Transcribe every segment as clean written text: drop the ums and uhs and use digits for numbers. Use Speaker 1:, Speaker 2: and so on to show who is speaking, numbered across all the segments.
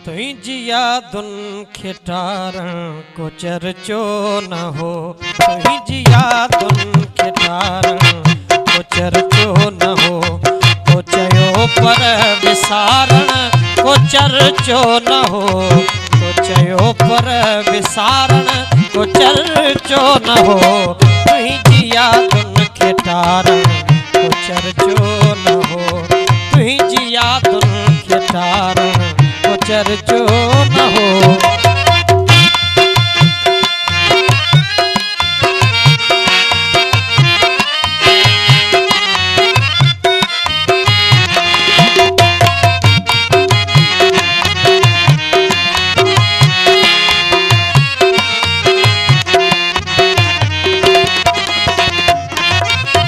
Speaker 1: तुई जिया दुन खिटारण को चर्चो न हो। तुई जिया दुन खिटारण को चर्चो न हो। को चयो पर विसारण को चर्चो न हो। को चयो पर विसारण को चर्चो न हो। तुई जिया दुन खिटारण को चर्चो न हो। तुई जिया दुन खिटारण को चर्चो न हो।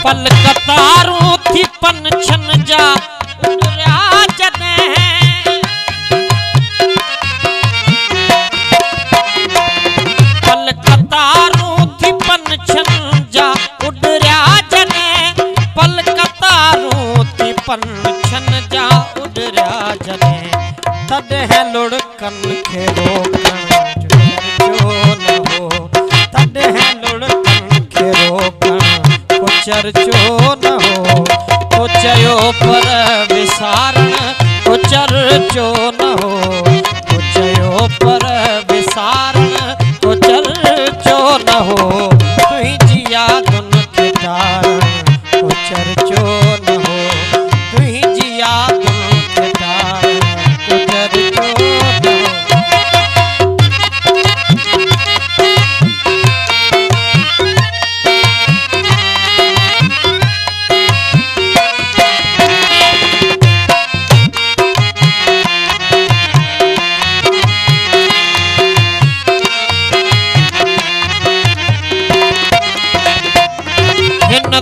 Speaker 1: पल कतारों थी पन छन जा उड़या जने। पल कतारों थी पन छन जा उड़या जने। पल कतारों थी पन छन जा उड़या जने। तद है लुढ़कन के रोकन चर्चो न हो। तद है लुढ़कन के रोकन चर्चो न हो। को चयो पर विसारण को चर्चो न हो। को चयो पर विसारण को चर्चो न हो। तुई जिया दुन खिटारण को चर्चो न हो। तुई जिया दुन खिटारण को चर्चो न हो।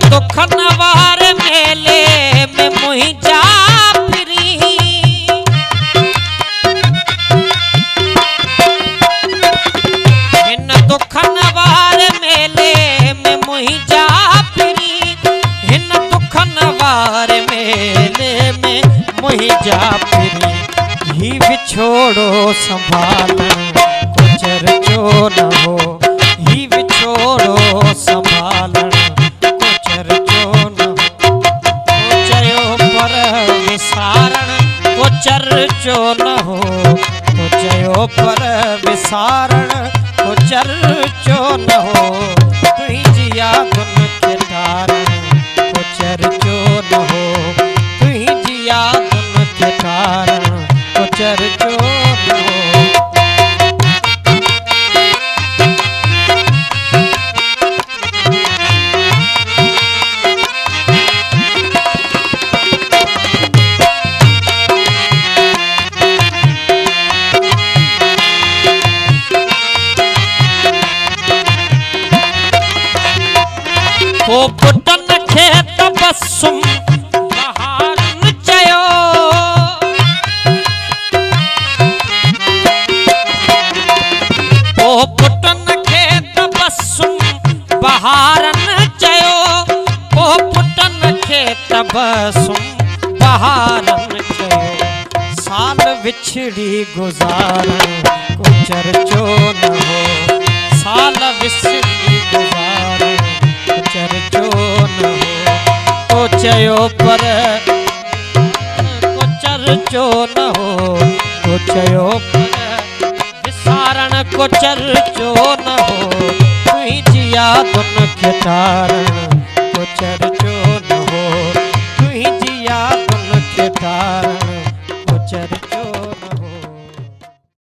Speaker 1: दुखन वार मेले में मुही जा फिरी। इन दुखन वार मेले में मुही जा फिरी। इन दुखन वार मेले में मुही जा फिरी। ही बिछोड़ो संभालन को चर्चो न हो। ही बिछोड़ो संभालन विसारण को चर्चो न हो। को चयो पर विसारण को चर्चो न हो। तुई जिया दुन खिटारण को चर्चो न हो। तुई जिया दुन खिटारण को चर्चो न हो। को पुटन खेत बसुम बहारन चयो। को पुटन खेत बसुम बहारन चयो। को पुटन खेत बसुम बहारन चयो। साल विछड़ी गुजारन को चर्चो न हो। साल विछड़ी गुजारन चर्चो न हो। को चयो पर को चर्चो न हो। को चयो पर विसारण को चर्चो न हो। तुई जिया दुन खिटारण